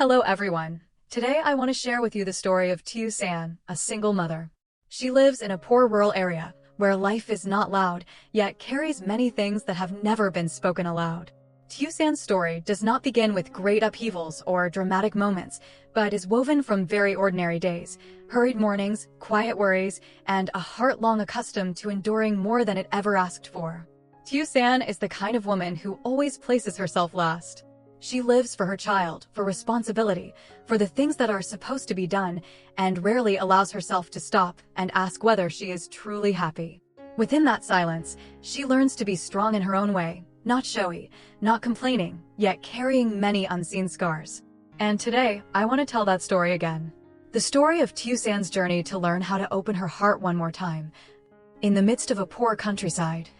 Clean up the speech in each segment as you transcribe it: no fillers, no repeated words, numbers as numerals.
Hello everyone. Today I want to share with you the story of Tusan, a single mother. She lives in a poor rural area where life is not loud, yet carries many things that have never been spoken aloud. Tusan's story does not begin with great upheavals or dramatic moments, but is woven from very ordinary days, hurried mornings, quiet worries, and a heart long accustomed to enduring more than it ever asked for. Tusan is the kind of woman who always places herself last. She lives for her child, for responsibility, for the things that are supposed to be done, and rarely allows herself to stop and ask whether she is truly happy. Within that silence, she learns to be strong in her own way, not showy, not complaining, yet carrying many unseen scars. And today, I want to tell that story again. The story of Tusan's journey to learn how to open her heart one more time, in the midst of a poor countryside.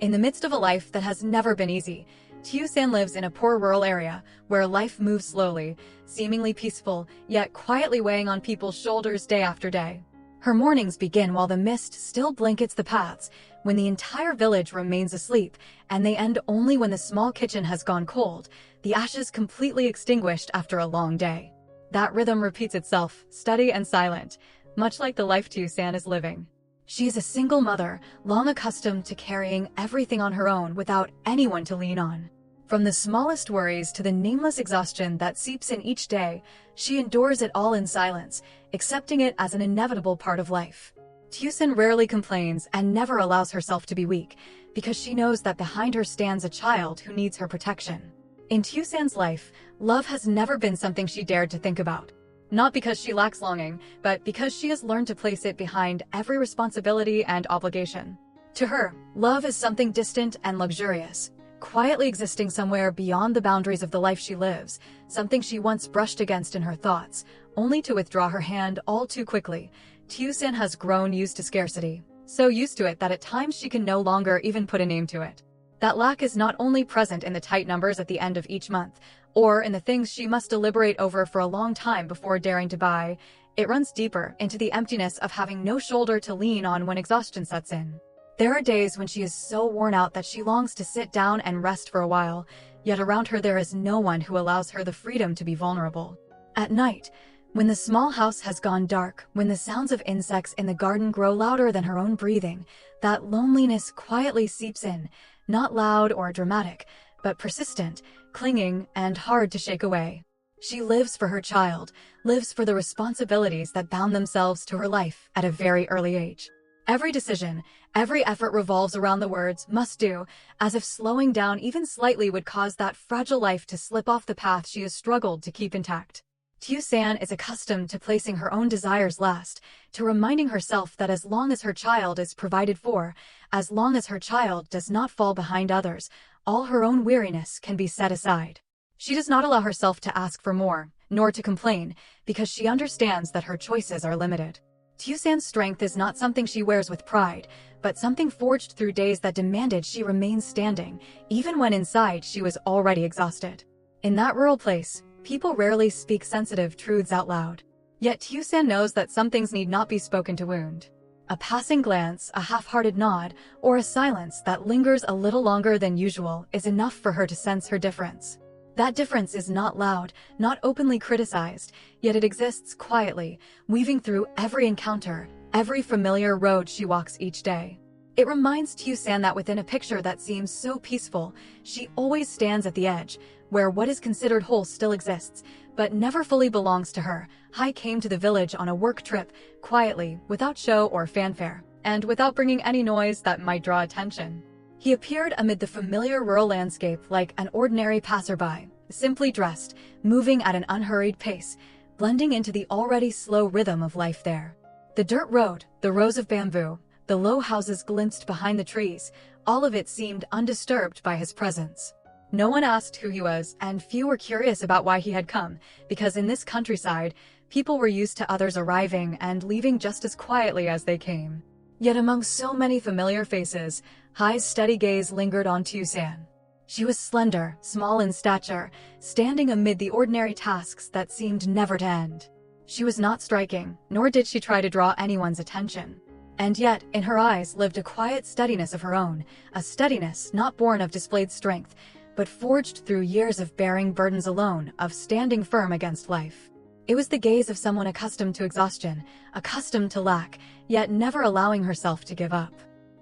In the midst of a life that has never been easy, Tusan lives in a poor rural area where life moves slowly, seemingly peaceful, yet quietly weighing on people's shoulders day after day. Her mornings begin while the mist still blankets the paths, when the entire village remains asleep, and they end only when the small kitchen has gone cold, the ashes completely extinguished after a long day. That rhythm repeats itself, steady and silent, much like the life Tusan is living. She is a single mother, long accustomed to carrying everything on her own without anyone to lean on. From the smallest worries to the nameless exhaustion that seeps in each day, she endures it all in silence, accepting it as an inevitable part of life. Tusan rarely complains and never allows herself to be weak, because she knows that behind her stands a child who needs her protection. In Tusan's life, love has never been something she dared to think about. Not because she lacks longing, but because she has learned to place it behind every responsibility and obligation. To her, love is something distant and luxurious, quietly existing somewhere beyond the boundaries of the life she lives, something she once brushed against in her thoughts, only to withdraw her hand all too quickly. Tusan has grown used to scarcity, so used to it that at times she can no longer even put a name to it. That lack is not only present in the tight numbers at the end of each month, or in the things she must deliberate over for a long time before daring to buy. It runs deeper into the emptiness of having no shoulder to lean on when exhaustion sets in. There are days when she is so worn out that she longs to sit down and rest for a while, yet around her there is no one who allows her the freedom to be vulnerable. At night, when the small house has gone dark, when the sounds of insects in the garden grow louder than her own breathing, that loneliness quietly seeps in, not loud or dramatic, but persistent, clinging, and hard to shake away. She lives for her child, lives for the responsibilities that bound themselves to her life at a very early age. Every decision, every effort revolves around the words "must do," as if slowing down even slightly would cause that fragile life to slip off the path she has struggled to keep intact. Tusan is accustomed to placing her own desires last, to reminding herself that as long as her child is provided for, as long as her child does not fall behind others, all her own weariness can be set aside. She does not allow herself to ask for more, nor to complain, because she understands that her choices are limited. Tusan's strength is not something she wears with pride, but something forged through days that demanded she remain standing, even when inside she was already exhausted. In that rural place, people rarely speak sensitive truths out loud. Yet Tusan knows that some things need not be spoken to wound. A passing glance, a half-hearted nod, or a silence that lingers a little longer than usual is enough for her to sense her difference. That difference is not loud, not openly criticized, yet it exists quietly, weaving through every encounter, every familiar road she walks each day. It reminds Tusan that within a picture that seems so peaceful, she always stands at the edge, where what is considered whole still exists, but never fully belongs to her. Hai came to the village on a work trip, quietly, without show or fanfare, and without bringing any noise that might draw attention. He appeared amid the familiar rural landscape like an ordinary passerby, simply dressed, moving at an unhurried pace, blending into the already slow rhythm of life there. The dirt road, the rows of bamboo, the low houses glimpsed behind the trees, all of it seemed undisturbed by his presence. No one asked who he was, and few were curious about why he had come, because in this countryside, people were used to others arriving and leaving just as quietly as they came. Yet among so many familiar faces, Hai's steady gaze lingered on Tusan. She was slender, small in stature, standing amid the ordinary tasks that seemed never to end. She was not striking, nor did she try to draw anyone's attention. And yet, in her eyes lived a quiet steadiness of her own, a steadiness not born of displayed strength, but forged through years of bearing burdens alone, of standing firm against life. It was the gaze of someone accustomed to exhaustion, accustomed to lack, yet never allowing herself to give up.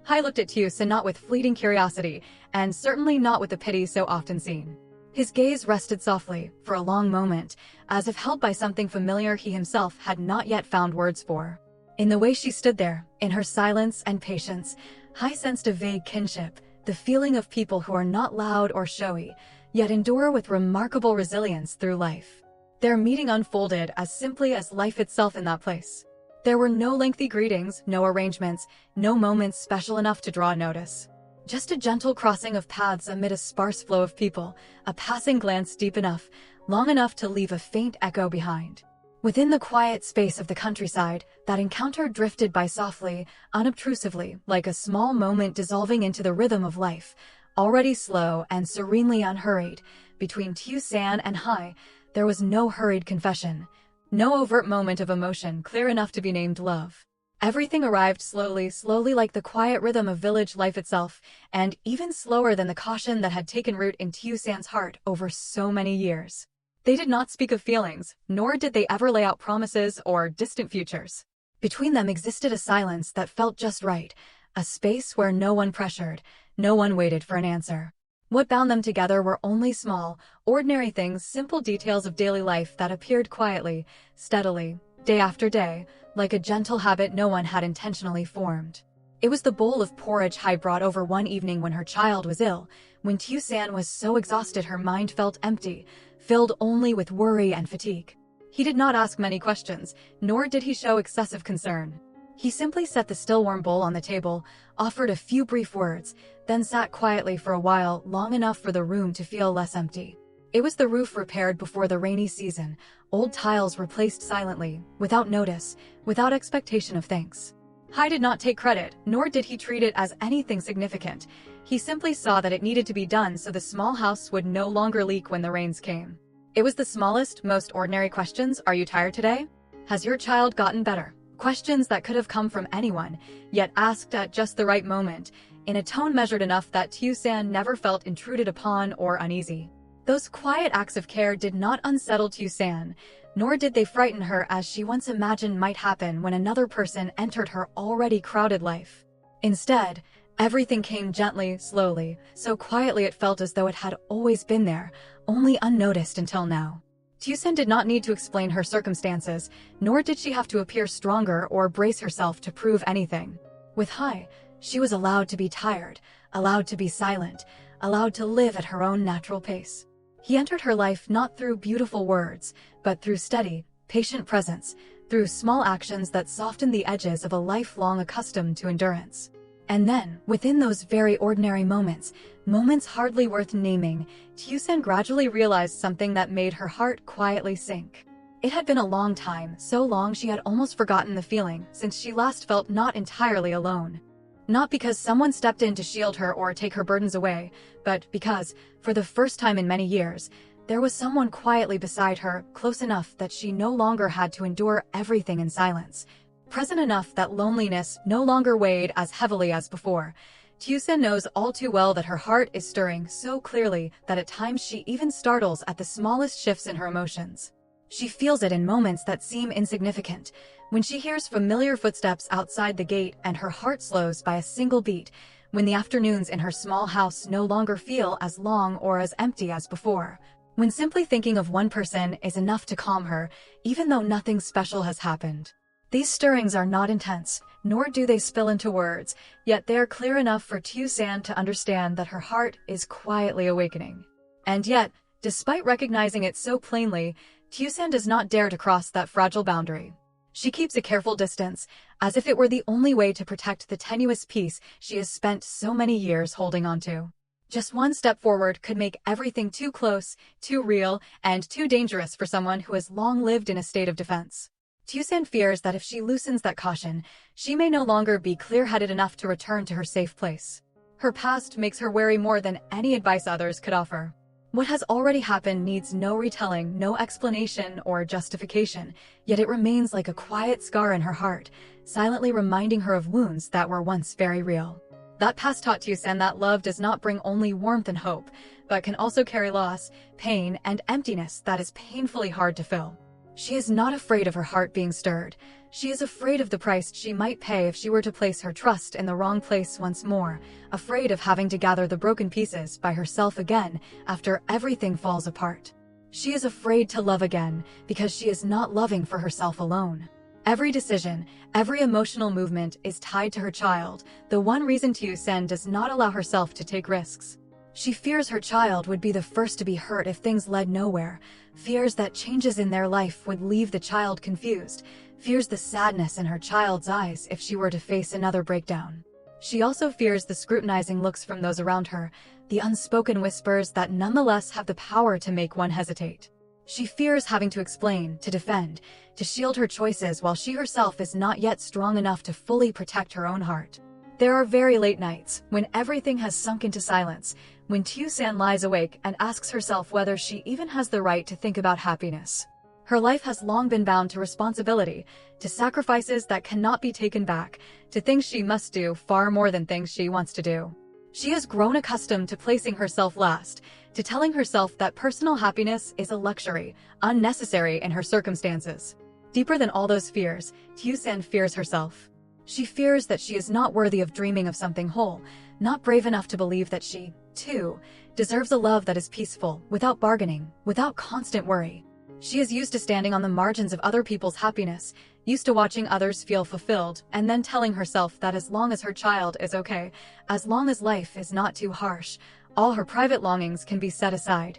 Hai looked at Tusan not with fleeting curiosity, and certainly not with the pity so often seen. His gaze rested softly, for a long moment, as if held by something familiar he himself had not yet found words for. In the way she stood there, in her silence and patience, Hai sensed a vague kinship, the feeling of people who are not loud or showy, yet endure with remarkable resilience through life. Their meeting unfolded as simply as life itself in that place. There were no lengthy greetings, no arrangements, no moments special enough to draw notice. Just a gentle crossing of paths amid a sparse flow of people, a passing glance deep enough, long enough to leave a faint echo behind. Within the quiet space of the countryside, that encounter drifted by softly, unobtrusively, like a small moment dissolving into the rhythm of life, already slow and serenely unhurried. Between Tusan and Hai, there was no hurried confession, no overt moment of emotion clear enough to be named love. Everything arrived slowly like the quiet rhythm of village life itself, and even slower than the caution that had taken root in Tusan's heart over so many years. They did not speak of feelings, nor did they ever lay out promises or distant futures. Between them existed a silence that felt just right, a space where no one pressured, no one waited for an answer. What bound them together were only small, ordinary things, simple details of daily life that appeared quietly, steadily, day after day, like a gentle habit no one had intentionally formed. It was the bowl of porridge Hai brought over one evening when her child was ill, when Tusan was so exhausted her mind felt empty, filled only with worry and fatigue. He did not ask many questions, nor did he show excessive concern. He simply set the still warm bowl on the table, offered a few brief words, then sat quietly for a while, long enough for the room to feel less empty. It was the roof repaired before the rainy season, old tiles replaced silently, without notice, without expectation of thanks. Hai did not take credit, nor did he treat it as anything significant. He simply saw that it needed to be done so the small house would no longer leak when the rains came. It was the smallest, most ordinary questions. Are you tired today? Has your child gotten better? Questions that could have come from anyone, yet asked at just the right moment, in a tone measured enough that Tusan never felt intruded upon or uneasy. Those quiet acts of care did not unsettle Tusan, nor did they frighten her as she once imagined might happen when another person entered her already crowded life. Instead, everything came gently, slowly, so quietly it felt as though it had always been there, only unnoticed until now. Tusan did not need to explain her circumstances, nor did she have to appear stronger or brace herself to prove anything. With Hai, she was allowed to be tired, allowed to be silent, allowed to live at her own natural pace. He entered her life not through beautiful words, but through steady, patient presence, through small actions that softened the edges of a life long accustomed to endurance. And then, within those very ordinary moments, moments hardly worth naming, Tusan gradually realized something that made her heart quietly sink. It had been a long time, so long she had almost forgotten the feeling, since she last felt not entirely alone. Not because someone stepped in to shield her or take her burdens away, but because, for the first time in many years, there was someone quietly beside her, close enough that she no longer had to endure everything in silence. Present enough that loneliness no longer weighed as heavily as before. Tusan knows all too well that her heart is stirring so clearly that at times she even startles at the smallest shifts in her emotions. She feels it in moments that seem insignificant, when she hears familiar footsteps outside the gate and her heart slows by a single beat, when the afternoons in her small house no longer feel as long or as empty as before, when simply thinking of one person is enough to calm her, even though nothing special has happened. These stirrings are not intense, nor do they spill into words, yet they are clear enough for Tusan to understand that her heart is quietly awakening. And yet, despite recognizing it so plainly, Tusan does not dare to cross that fragile boundary. She keeps a careful distance, as if it were the only way to protect the tenuous peace she has spent so many years holding onto. Just one step forward could make everything too close, too real, and too dangerous for someone who has long lived in a state of defense. Tusan fears that if she loosens that caution, she may no longer be clear-headed enough to return to her safe place. Her past makes her wary more than any advice others could offer. What has already happened needs no retelling, no explanation or justification, yet it remains like a quiet scar in her heart, silently reminding her of wounds that were once very real. That past taught Tusan that love does not bring only warmth and hope, but can also carry loss, pain, and emptiness that is painfully hard to fill. She is not afraid of her heart being stirred. She is afraid of the price she might pay if she were to place her trust in the wrong place once more, afraid of having to gather the broken pieces by herself again after everything falls apart. She is afraid to love again because she is not loving for herself alone. Every decision, every emotional movement is tied to her child, the one reason Tusan does not allow herself to take risks. She fears her child would be the first to be hurt if things led nowhere, fears that changes in their life would leave the child confused, fears the sadness in her child's eyes if she were to face another breakdown. She also fears the scrutinizing looks from those around her, the unspoken whispers that nonetheless have the power to make one hesitate. She fears having to explain, to defend, to shield her choices while she herself is not yet strong enough to fully protect her own heart. There are very late nights, when everything has sunk into silence, when Tusan lies awake and asks herself whether she even has the right to think about happiness. Her life has long been bound to responsibility, to sacrifices that cannot be taken back, to things she must do far more than things she wants to do. She has grown accustomed to placing herself last, to telling herself that personal happiness is a luxury, unnecessary in her circumstances. Deeper than all those fears, Tusan fears herself. She fears that she is not worthy of dreaming of something whole, not brave enough to believe that she, too, deserves a love that is peaceful, without bargaining, without constant worry. She is used to standing on the margins of other people's happiness, used to watching others feel fulfilled, and then telling herself that as long as her child is okay, as long as life is not too harsh, all her private longings can be set aside,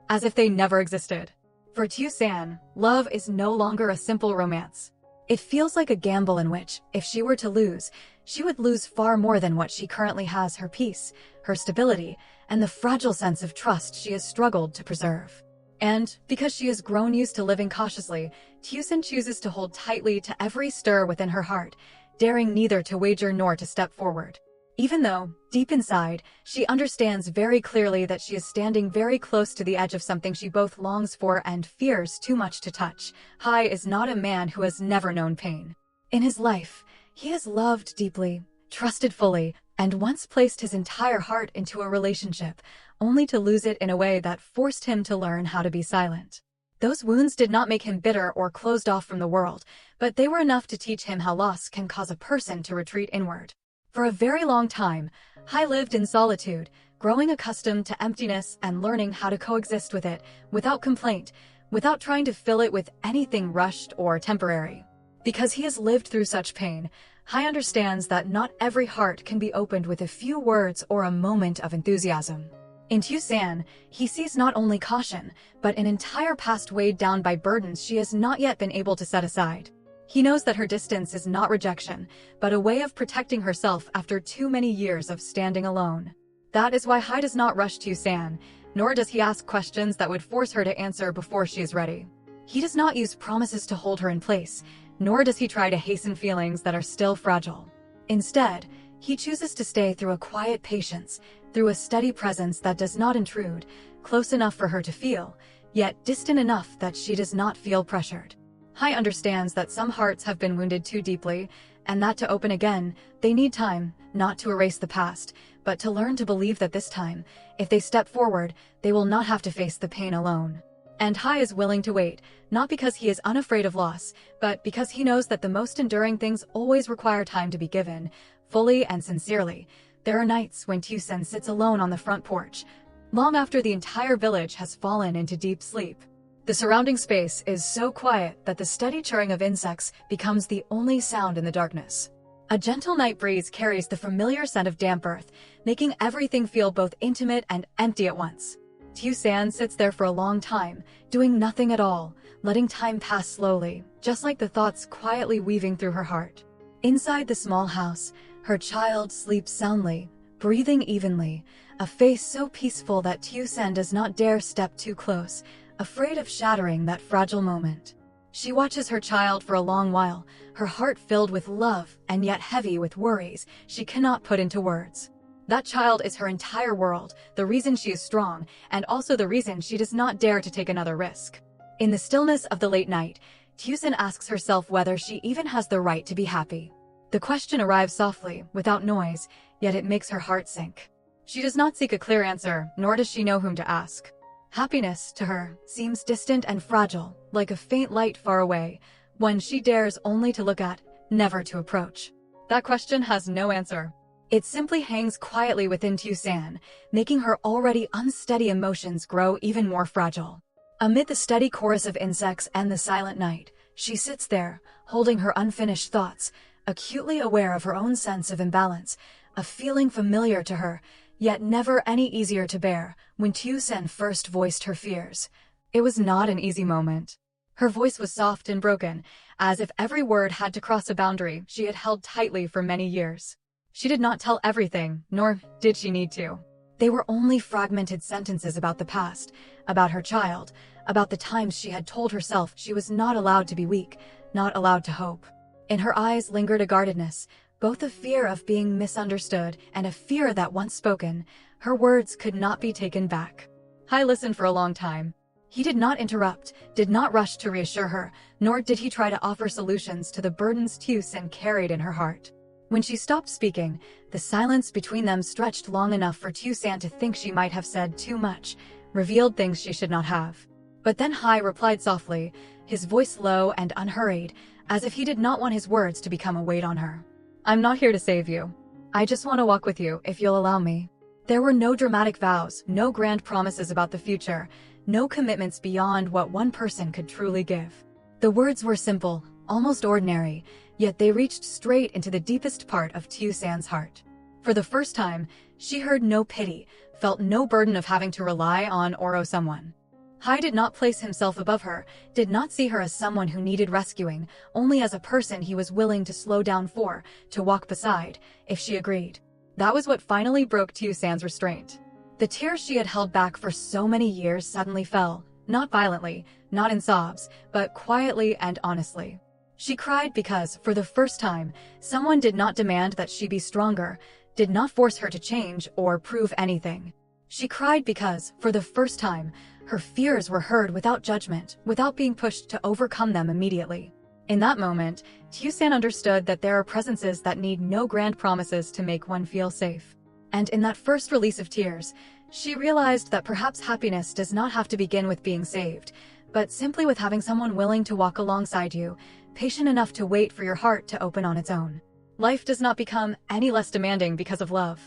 as if they never existed. For Tusan, love is no longer a simple romance. It feels like a gamble in which, if she were to lose, she would lose far more than what she currently has: her peace, her stability, and the fragile sense of trust she has struggled to preserve. And, because she has grown used to living cautiously, Tusan chooses to hold tightly to every stir within her heart, daring neither to wager nor to step forward. Even though, deep inside, she understands very clearly that she is standing very close to the edge of something she both longs for and fears too much to touch. Hai is not a man who has never known pain. In his life, he has loved deeply, trusted fully, and once placed his entire heart into a relationship, only to lose it in a way that forced him to learn how to be silent. Those wounds did not make him bitter or closed off from the world, but they were enough to teach him how loss can cause a person to retreat inward. For a very long time, Hai lived in solitude, growing accustomed to emptiness and learning how to coexist with it, without complaint, without trying to fill it with anything rushed or temporary. Because he has lived through such pain, Hai understands that not every heart can be opened with a few words or a moment of enthusiasm. In Tusan, he sees not only caution, but an entire past weighed down by burdens she has not yet been able to set aside. He knows that her distance is not rejection, but a way of protecting herself after too many years of standing alone. That is why Hai does not rush Tusan, nor does he ask questions that would force her to answer before she is ready. He does not use promises to hold her in place, nor does he try to hasten feelings that are still fragile. Instead, he chooses to stay through a quiet patience, through a steady presence that does not intrude, close enough for her to feel, yet distant enough that she does not feel pressured. Hai understands that some hearts have been wounded too deeply, and that to open again, they need time, not to erase the past, but to learn to believe that this time, if they step forward, they will not have to face the pain alone. And Hai is willing to wait, not because he is unafraid of loss, but because he knows that the most enduring things always require time to be given, fully and sincerely. There are nights when Tusan sits alone on the front porch, long after the entire village has fallen into deep sleep. The surrounding space is so quiet that the steady chirring of insects becomes the only sound in the darkness. A gentle night breeze carries the familiar scent of damp earth, making everything feel both intimate and empty at once. Tusan sits there for a long time, doing nothing at all, letting time pass slowly, just like the thoughts quietly weaving through her heart. Inside the small house, her child sleeps soundly, breathing evenly, a face so peaceful that Tusan does not dare step too close, afraid of shattering that fragile moment. She watches her child for a long while, her heart filled with love and yet heavy with worries she cannot put into words. That child is her entire world, the reason she is strong, and also the reason she does not dare to take another risk. In the stillness of the late night, Tusan asks herself whether she even has the right to be happy. The question arrives softly, without noise, yet it makes her heart sink. She does not seek a clear answer, nor does she know whom to ask. Happiness, to her, seems distant and fragile, like a faint light far away, one she dares only to look at, never to approach. That question has no answer. It simply hangs quietly within Tusan, making her already unsteady emotions grow even more fragile. Amid the steady chorus of insects and the silent night, she sits there, holding her unfinished thoughts, acutely aware of her own sense of imbalance, a feeling familiar to her, yet never any easier to bear. When Tusan first voiced her fears, it was not an easy moment. Her voice was soft and broken, as if every word had to cross a boundary she had held tightly for many years. She did not tell everything, nor did she need to. They were only fragmented sentences about the past, about her child, about the times she had told herself she was not allowed to be weak, not allowed to hope. In her eyes lingered a guardedness, both a fear of being misunderstood and a fear that once spoken, her words could not be taken back. Hai listened for a long time. He did not interrupt, did not rush to reassure her, nor did he try to offer solutions to the burdens Tusan carried in her heart. When she stopped speaking, the silence between them stretched long enough for Tusan to think she might have said too much, revealed things she should not have. But then Hai replied softly, his voice low and unhurried, as if he did not want his words to become a weight on her. "I'm not here to save you. I just want to walk with you, if you'll allow me." There were no dramatic vows, no grand promises about the future, no commitments beyond what one person could truly give. The words were simple, almost ordinary, yet they reached straight into the deepest part of Tusan's heart. For the first time, she heard no pity, felt no burden of having to rely on or owe someone. Hai did not place himself above her, did not see her as someone who needed rescuing, only as a person he was willing to slow down for, to walk beside, if she agreed. That was what finally broke Tusan's restraint. The tears she had held back for so many years suddenly fell, not violently, not in sobs, but quietly and honestly. She cried because, for the first time, someone did not demand that she be stronger, did not force her to change or prove anything. She cried because, for the first time, her fears were heard without judgment, without being pushed to overcome them immediately. In that moment, Tusan understood that there are presences that need no grand promises to make one feel safe. And in that first release of tears, she realized that perhaps happiness does not have to begin with being saved, but simply with having someone willing to walk alongside you, patient enough to wait for your heart to open on its own. Life does not become any less demanding because of love.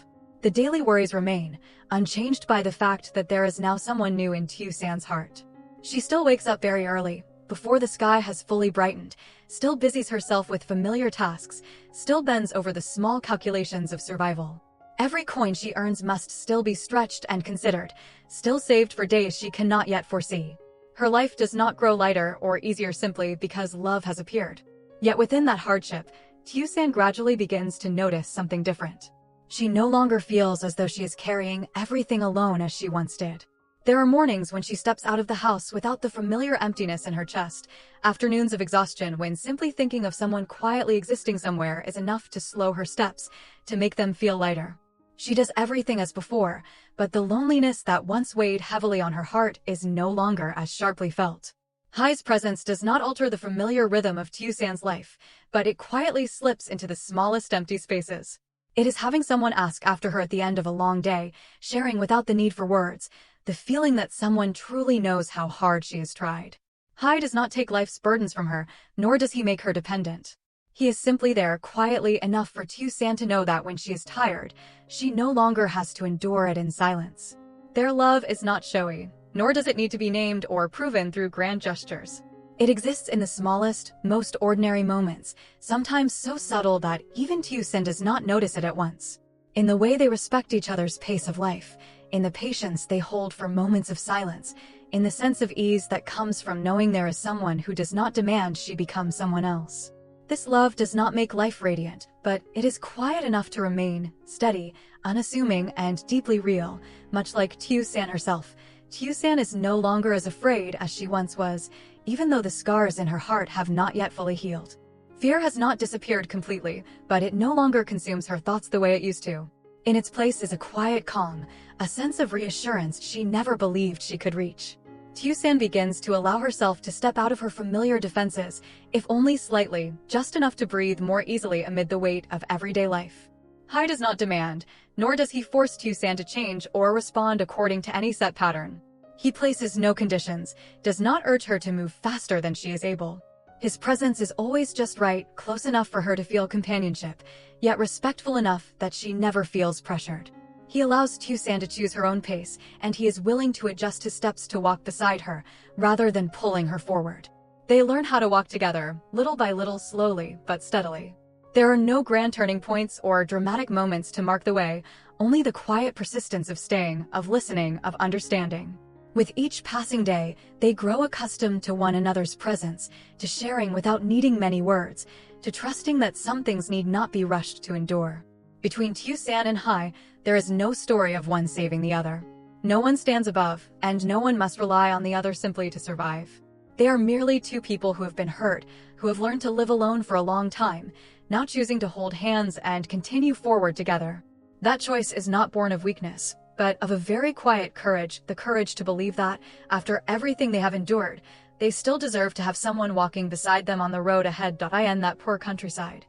The daily worries remain, unchanged by the fact that there is now someone new in Tusan's heart. She still wakes up very early, before the sky has fully brightened, still busies herself with familiar tasks, still bends over the small calculations of survival. Every coin she earns must still be stretched and considered, still saved for days she cannot yet foresee. Her life does not grow lighter or easier simply because love has appeared. Yet within that hardship, Tusan gradually begins to notice something different. She no longer feels as though she is carrying everything alone as she once did. There are mornings when she steps out of the house without the familiar emptiness in her chest, afternoons of exhaustion when simply thinking of someone quietly existing somewhere is enough to slow her steps, to make them feel lighter. She does everything as before, but the loneliness that once weighed heavily on her heart is no longer as sharply felt. Hai's presence does not alter the familiar rhythm of Tusan's life, but it quietly slips into the smallest empty spaces. It is having someone ask after her at the end of a long day, sharing without the need for words, the feeling that someone truly knows how hard she has tried. Hai does not take life's burdens from her, nor does he make her dependent. He is simply there quietly enough for Tusan to know that when she is tired, she no longer has to endure it in silence. Their love is not showy, nor does it need to be named or proven through grand gestures. It exists in the smallest, most ordinary moments, sometimes so subtle that even Tusan does not notice it at once. In the way they respect each other's pace of life, in the patience they hold for moments of silence, in the sense of ease that comes from knowing there is someone who does not demand she become someone else. This love does not make life radiant, but it is quiet enough to remain steady, unassuming, and deeply real, much like Tusan herself. Tusan is no longer as afraid as she once was, even though the scars in her heart have not yet fully healed. Fear has not disappeared completely, but it no longer consumes her thoughts the way it used to. In its place is a quiet calm, a sense of reassurance she never believed she could reach. Tusan begins to allow herself to step out of her familiar defenses, if only slightly, just enough to breathe more easily amid the weight of everyday life. Hai does not demand, nor does he force Tusan to change or respond according to any set pattern. He places no conditions, does not urge her to move faster than she is able. His presence is always just right, close enough for her to feel companionship, yet respectful enough that she never feels pressured. He allows Tusan to choose her own pace, and he is willing to adjust his steps to walk beside her, rather than pulling her forward. They learn how to walk together, little by little, slowly but steadily. There are no grand turning points or dramatic moments to mark the way, only the quiet persistence of staying, of listening, of understanding. With each passing day, they grow accustomed to one another's presence, to sharing without needing many words, to trusting that some things need not be rushed to endure. Between Tusan and Hai, there is no story of one saving the other. No one stands above, and no one must rely on the other simply to survive. They are merely two people who have been hurt, who have learned to live alone for a long time, now choosing to hold hands and continue forward together. That choice is not born of weakness, but of a very quiet courage, the courage to believe that, after everything they have endured, they still deserve to have someone walking beside them on the road ahead. In that poor countryside.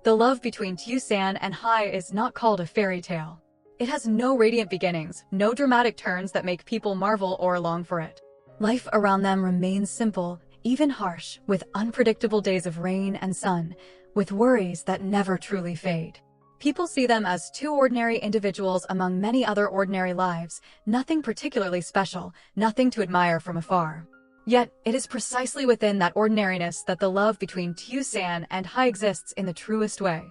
The love between Tusan and Hai is not called a fairy tale. It has no radiant beginnings, no dramatic turns that make people marvel or long for it. Life around them remains simple, even harsh, with unpredictable days of rain and sun, with worries that never truly fade. People see them as two ordinary individuals among many other ordinary lives, nothing particularly special, nothing to admire from afar. Yet, it is precisely within that ordinariness that the love between Tusan and Hai exists in the truest way.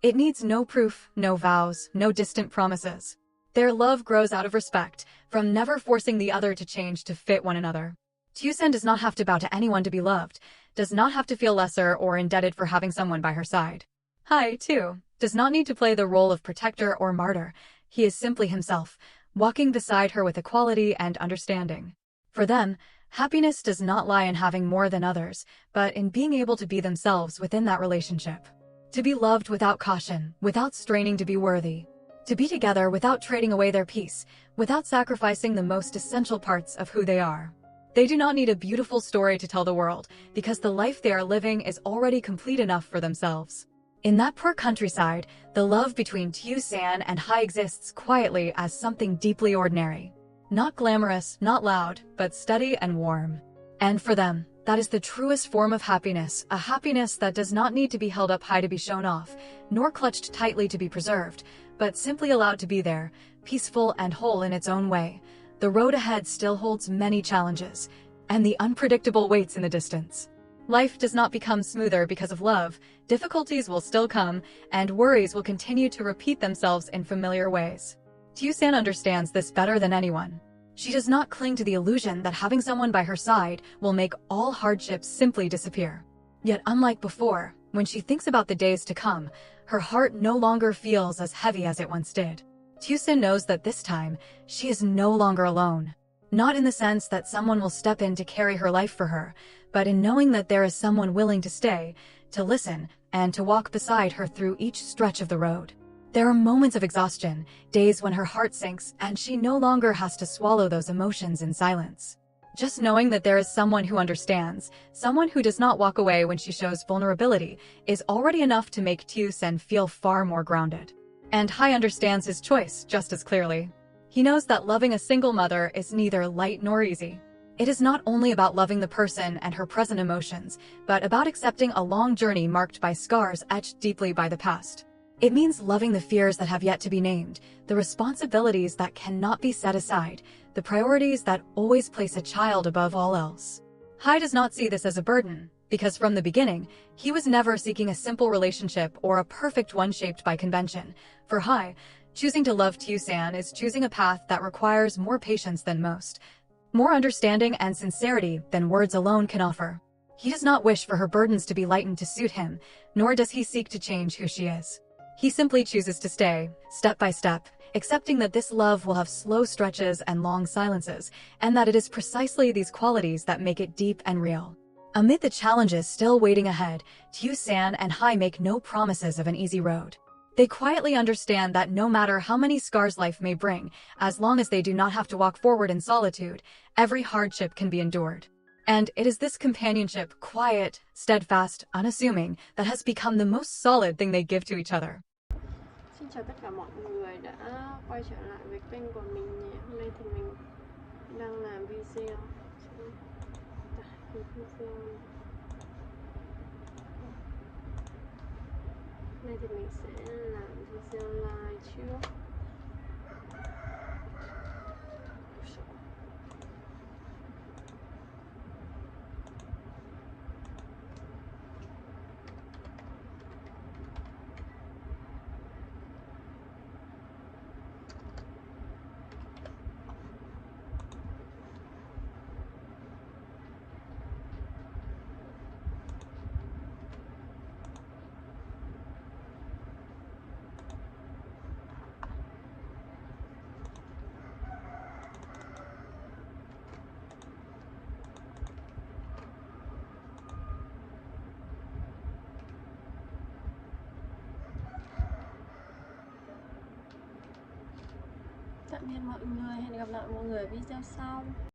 It needs no proof, no vows, no distant promises. Their love grows out of respect, from never forcing the other to change to fit one another. Tusan does not have to bow to anyone to be loved, does not have to feel lesser or indebted for having someone by her side. Hai, too, does not need to play the role of protector or martyr. He is simply himself, walking beside her with equality and understanding. For them, happiness does not lie in having more than others, but in being able to be themselves within that relationship. To be loved without caution, without straining to be worthy. To be together without trading away their peace, without sacrificing the most essential parts of who they are. They do not need a beautiful story to tell the world, because the life they are living is already complete enough for themselves. In that poor countryside, the love between Tusan and Hai exists quietly as something deeply ordinary. Not glamorous, not loud, but steady and warm. And for them, that is the truest form of happiness, a happiness that does not need to be held up high to be shown off, nor clutched tightly to be preserved, but simply allowed to be there, peaceful and whole in its own way. The road ahead still holds many challenges, and the unpredictable waits in the distance. Life does not become smoother because of love, difficulties will still come, and worries will continue to repeat themselves in familiar ways. Tusan understands this better than anyone. She does not cling to the illusion that having someone by her side will make all hardships simply disappear. Yet unlike before, when she thinks about the days to come, her heart no longer feels as heavy as it once did. Tusan knows that this time, she is no longer alone. Not in the sense that someone will step in to carry her life for her, but in knowing that there is someone willing to stay, to listen, and to walk beside her through each stretch of the road. There are moments of exhaustion, days when her heart sinks, and she no longer has to swallow those emotions in silence. Just knowing that there is someone who understands, someone who does not walk away when she shows vulnerability, is already enough to make Tusan feel far more grounded. And Hai understands his choice just as clearly. He knows that loving a single mother is neither light nor easy. It is not only about loving the person and her present emotions, but about accepting a long journey marked by scars etched deeply by the past. It means loving the fears that have yet to be named, the responsibilities that cannot be set aside, the priorities that always place a child above all else. Hai does not see this as a burden, because from the beginning, he was never seeking a simple relationship or a perfect one shaped by convention. For Hai, choosing to love Tusan is choosing a path that requires more patience than most, more understanding and sincerity than words alone can offer. He does not wish for her burdens to be lightened to suit him, nor does he seek to change who she is. He simply chooses to stay, step by step, accepting that this love will have slow stretches and long silences, and that it is precisely these qualities that make it deep and real. Amid the challenges still waiting ahead, Tusan and Hai make no promises of an easy road. They quietly understand that no matter how many scars life may bring, as long as they do not have to walk forward in solitude, every hardship can be endured. And it is this companionship, quiet, steadfast, unassuming, that has become the most solid thing they give to each other. Xin chào tất cả mọi người đã quay trở lại với kênh của mình nhé. Hôm nay thì mình đang làm video. Hôm nay thì mình sẽ làm video live trước. Tạm biệt mọi người, hẹn gặp lại mọi người ở video sau.